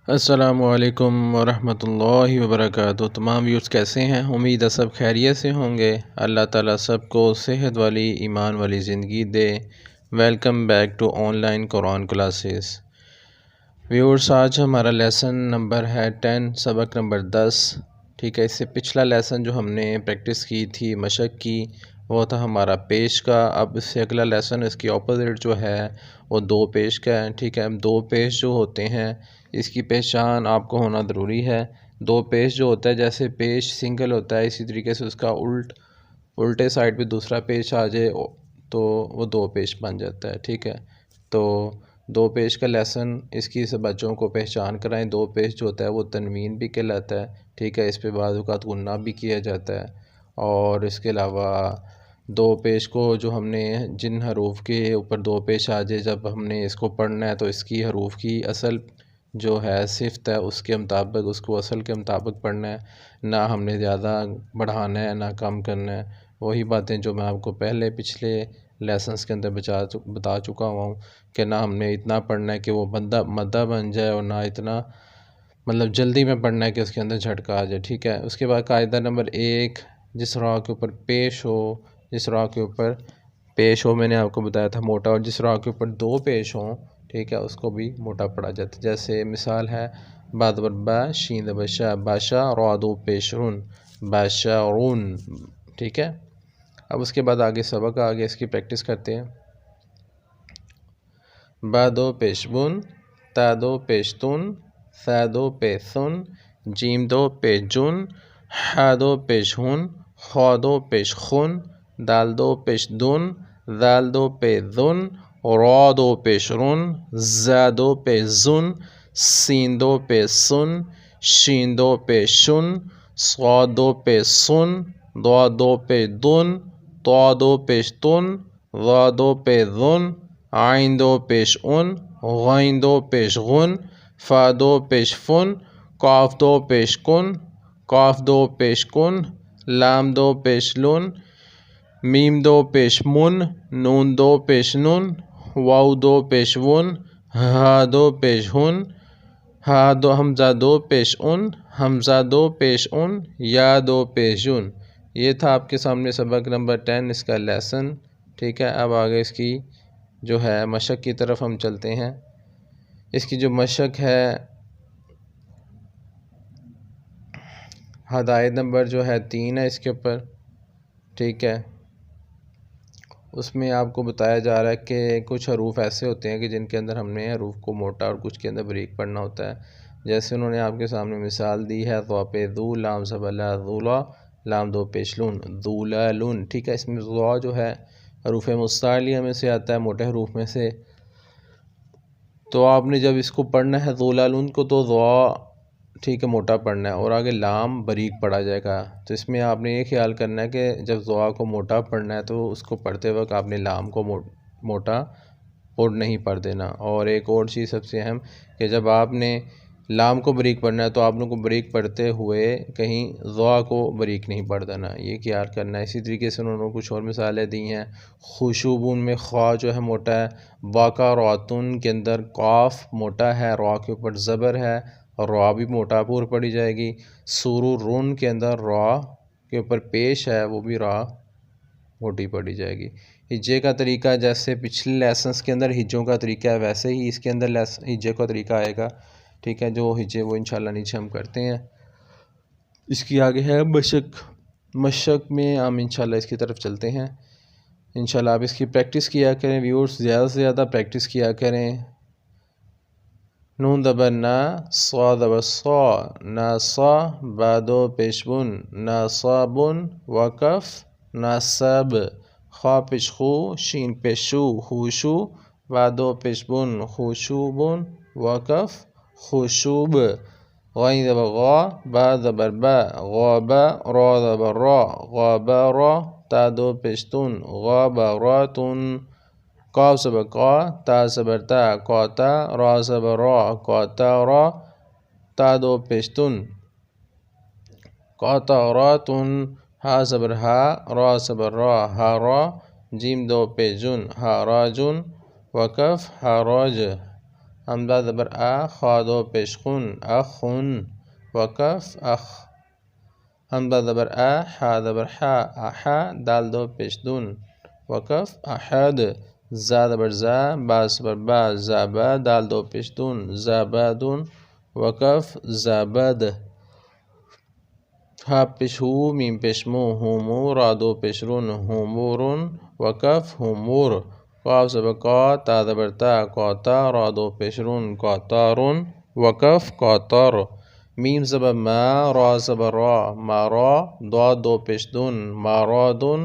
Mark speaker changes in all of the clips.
Speaker 1: السلام علیکم ورحمۃ اللہ وبرکاتہ۔ تمام ویورز کیسے ہیں؟ امید ہے سب خیریت سے ہوں گے۔ اللہ تعالیٰ سب کو صحت والی ایمان والی زندگی دے۔ Welcome back to online Quran classes. Viewers آج ہمارا لیسن نمبر ہے 10، سبق نمبر 10۔ ٹھیک ہے، اس سے پچھلا لیسن جو ہم نے پریکٹس کی تھی مشق کی، وہ تھا ہمارا پیش کا۔ اب اس سے اگلا لیسن اس کی اپوزٹ جو ہے وہ دو پیش کا ہے۔ ٹھیک ہے، دو پیش جو ہوتے ہیں اس کی پہچان آپ کو ہونا ضروری ہے۔ دو پیش جو ہوتا ہے، جیسے پیش سنگل ہوتا ہے، اسی طریقے سے اس کا الٹے سائڈ پہ دوسرا پیش آ جائے تو وہ دو پیش بن جاتا ہے۔ ٹھیک ہے، تو دو پیش کا لیسن اس کی سے بچوں کو پہچان کرائیں۔ دو پیش جو ہوتا ہے وہ تنوین بھی کہلاتا ہے۔ ٹھیک ہے، اس پہ بعض اوقات غنہ بھی کیا جاتا ہے۔ اور اس کے علاوہ دو پیش کو جو ہم نے جن حروف کے اوپر دو پیش آ جائے، جب ہم نے اس کو پڑھنا ہے تو اس کی حروف کی اصل جو ہے صفت ہے اس کے مطابق، اس کو اصل کے مطابق پڑھنا ہے، نہ ہم نے زیادہ بڑھانا ہے نہ کم کرنا ہے۔ وہی باتیں جو میں آپ کو پہلے پچھلے لیسنس کے اندر بتا چکا ہوں کہ نہ ہم نے اتنا پڑھنا ہے کہ وہ مدہ بن جائے، اور نہ اتنا جلدی میں پڑھنا ہے کہ اس کے اندر جھٹکا آ جائے۔ ٹھیک ہے، اس کے بعد قاعدہ نمبر 1، جس راہ کے اوپر پیش ہو، جس راہ کے اوپر پیش ہو میں نے آپ کو بتایا تھا موٹا، اور جس راہ کے اوپر دو پیش ہوں، ٹھیک ہے، اس کو بھی موٹا پڑھا جاتا ہے۔ جیسے مثال ہے با زبر با، شین زبر شا، باشا، را دو پیش رون، باشارون۔ ٹھیک ہے، اب اس کے بعد آگے سبق آگے اس کی پریکٹس کرتے ہیں۔ با دو پیش بن، تا دو پیش تن، ثا دو پیش سن، جیم دو پیش جن، حا دو پیش ہن، خا دو پیش خن، دال دو پیش دن، ذال دو پیش ذن، را دو پیش رن، زا دو پیش زن، سین دو پیش سن، شین دو پیش شن، صاد دو پیش سن، ضاد دو پیش دن، طا دو پیش تن، ظا دو پیش ظن، عین دو پیش ان، غین دو پیش غن، فا دو پیش فن، قاف دو پیش کن، قاف دو پیش کن، لام دو پیش لن، میم دو پیش من، نون دو پیش نن، واو دو پیش ون، ہا دو پیش ہن، ہا دو حمزہ دو پیش ان، حمزہ دو پیش ان، یا دو پیش یون۔ یہ تھا آپ کے سامنے سبق نمبر 10 اس کا لیسن۔ ٹھیک ہے، اب آگے اس کی جو ہے مشق کی طرف ہم چلتے ہیں۔ اس کی جو مشق ہے، ہدایت نمبر جو ہے 3 ہے اس کے اوپر۔ ٹھیک ہے، اس میں آپ کو بتایا جا رہا ہے کہ کچھ حروف ایسے ہوتے ہیں کہ جن کے اندر ہم نے حروف کو موٹا اور کچھ کے اندر باریک پڑھنا ہوتا ہے۔ جیسے انہوں نے آپ کے سامنے مثال دی ہے، ضا پہ ذو، لام زبر لا، ذولا، لام دو پیش لون، ذولالون۔ ٹھیک ہے، اس میں ضا جو ہے حروف مستعلیہ میں سے آتا ہے، موٹے حروف میں سے۔ تو آپ نے جب اس کو پڑھنا ہے ذولالون کو، تو ضا ٹھیک ہے موٹا پڑھنا ہے، اور آگے لام باریک پڑھا جائے گا۔ تو اس میں آپ نے یہ خیال کرنا ہے کہ جب ضا کو موٹا پڑھنا ہے تو اس کو پڑھتے وقت آپ نے لام کو موٹا اور نہیں پڑھ دینا۔ اور ایک اور چیز سب سے اہم کہ جب آپ نے لام کو باریک پڑھنا ہے تو آپ لوگوں کو باریک پڑھتے ہوئے کہیں ضا کو باریک نہیں پڑھ دینا، یہ خیال کرنا ہے۔ اسی طریقے سے انہوں نے کچھ اور مثالیں دی ہیں۔ خوشوبون میں خوا جو ہے موٹا ہے، واقع راتن کے اندر قاف موٹا ہے، را کے اوپر زبر ہے اور را بھی موٹا پور پڑھی جائے گی۔ سرورن کے اندر را کے اوپر پیش ہے، وہ بھی را موٹی پڑھی جائے گی۔ ہجے کا طریقہ جیسے پچھلے لیسنس کے اندر ہجوں کا طریقہ ہے، ویسے ہی اس کے اندر ہجے کا طریقہ آئے گا۔ ٹھیک ہے، جو ہجے وہ انشاءاللہ نیچے ہم کرتے ہیں۔ اس کی آگے ہے مشق میں ہم انشاءاللہ اس کی طرف چلتے ہیں۔ انشاءاللہ آپ اس کی پریکٹس کیا کریں ویورز، زیادہ سے زیادہ پریکٹس کیا کریں۔ نون زبر نا، صا زبر صا، ناسا، با دو پیش بن، ناصابن، وقف ناصب، خا پیش خو، شین پیش شو، خوشو، با دو پیش بن، خوشوبن، وقف خوشوب، غین زبر غا، با زبر با، غابا، را زبر را، غابارا، تا دو پیش تن، غاباراتن، قاف زبر قا، تا زبر تا، قاتا، را زبر را، قاتارا، تا دو پیش تن، قاتاراتن، ہا زبر ہا، را زبر را، ہارا، جیم دو پیش جن، ہاراجن، وقف ہاراج، حمزہ زبر آ خا دو پیش خن اخن وقف اخ حمزہ زبر آ حا زبر حا احا دال دو پیش دن وقف احد زا زبر زا با زبر با زابا دال دو پیش دن زابادن وقف زابد ہا پیش ہو میم پیش مو ہومو را دو پیش رن ہومورن وقف ہومور قاف زبر قا تا زبر تا قاتا را دو پیش رن قاطارن وقف قاطار میم زبر ما را زبر را مارا ضاد دو پیش دن مارادن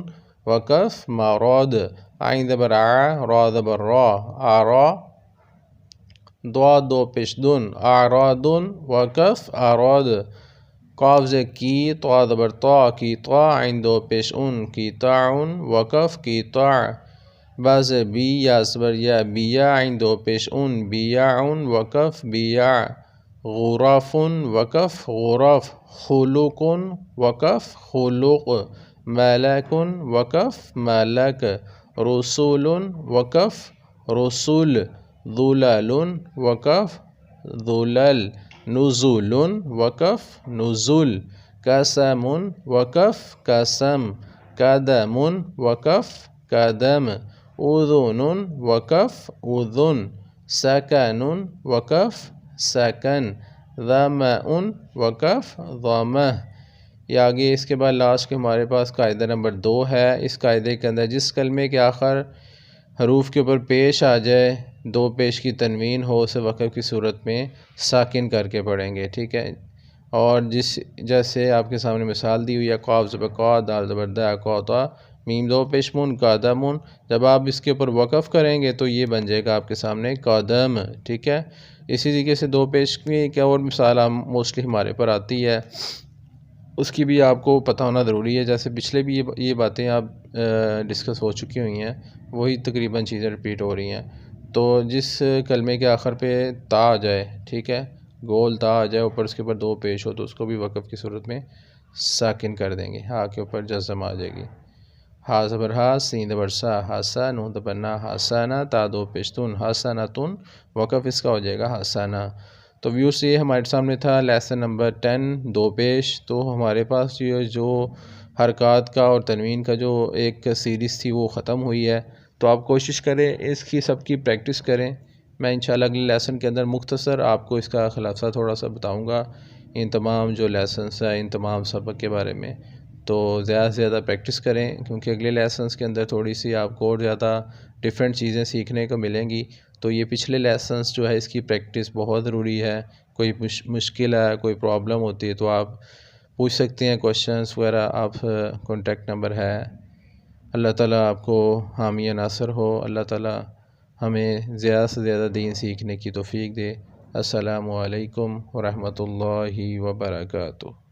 Speaker 1: وقف ماراد عین زبر ع را زبر را آرا ضاد دو پیش دن اعرادن وقف اعراد قاف ز کی طا زبر طا کی طا عین دو پیش ان کی طاعن وقف کی طاع باز بی یا زبر یا بیا عین دو پیش ان بیاعن وقف بیاع غرافن وقف غرف خلوقن وقف خلوق ملکن وقف ملک رسولن وقف رسول ظلالن وقف ظلل نزول وقف نزول قسم وقف قسم قدم وقف قدم اذن وقف اذن سکن وقف سکن ظمأ وقف ظمأ یہ آگے اس کے بعد لاسٹ کے ہمارے پاس قاعدہ نمبر 2 ہے۔ اس قاعدے کے اندر جس کلمے کے آخر حروف کے اوپر پیش آ جائے دو پیش کی تنوین ہو اسے وقف کی صورت میں ساکن کر کے پڑھیں گے، ٹھیک ہے۔ اور جیسے آپ کے سامنے مثال دی ہوئی ہے قاف زبر قا دال زبر دا قاطا میم دو پیش من قادمن، جب آپ اس کے اوپر وقف کریں گے تو یہ بن جائے گا آپ کے سامنے قادم، ٹھیک ہے۔ اسی طریقے سے دو پیش کی کیا اور مثال موسٹلی ہمارے پر آتی ہے، اس کی بھی آپ کو پتہ ہونا ضروری ہے۔ جیسے پچھلے بھی یہ باتیں آپ ڈسکس ہو چکی ہوئی ہیں، وہی تقریباً چیزیں رپیٹ ہو رہی ہیں۔ تو جس کلمے کے آخر پہ تا آ جائے، ٹھیک ہے، گول تا آ جائے اوپر اس کے اوپر دو پیش ہو تو اس کو بھی وقف کی صورت میں ساکن کر دیں گے، ہا کے اوپر جزم آ جائے گی۔ ہا زبر ہا سین زبر سا ہاسا نون زبر نا ہاسانا تا دو پیشتن ہاسانتن وقف اس کا ہو جائے گا ہاسانا۔ تو ویورز یہ ہمارے سامنے تھا لیسن نمبر 10 دو پیش۔ تو ہمارے پاس یہ جو حرکات کا اور تنوین کا جو ایک سیریز تھی وہ ختم ہوئی ہے، تو آپ کوشش کریں اس کی سب کی پریکٹس کریں۔ میں انشاءاللہ اگلے لیسن کے اندر مختصر آپ کو اس کا خلاصہ تھوڑا سا بتاؤں گا، ان تمام جو لیسنس ہیں ان تمام سبق کے بارے میں۔ تو زیادہ سے زیادہ پریکٹس کریں کیونکہ اگلے لیسنس کے اندر تھوڑی سی آپ کو اور زیادہ ڈیفرنٹ چیزیں سیکھنے کو ملیں گی۔ تو یہ پچھلے لیسنس جو ہے اس کی پریکٹس بہت ضروری ہے۔ کوئی مشکل ہے، کوئی پرابلم ہوتی ہے تو آپ پوچھ سکتے ہیں، کوشچنس وغیرہ آپ کانٹیکٹ نمبر ہے۔ اللہ تعالیٰ آپ کو حامی ناصر ہو، اللہ تعالیٰ ہمیں زیادہ سے زیادہ دین سیکھنے کی توفیق دے۔ السلام علیکم ورحمۃ اللہ وبرکاتہ۔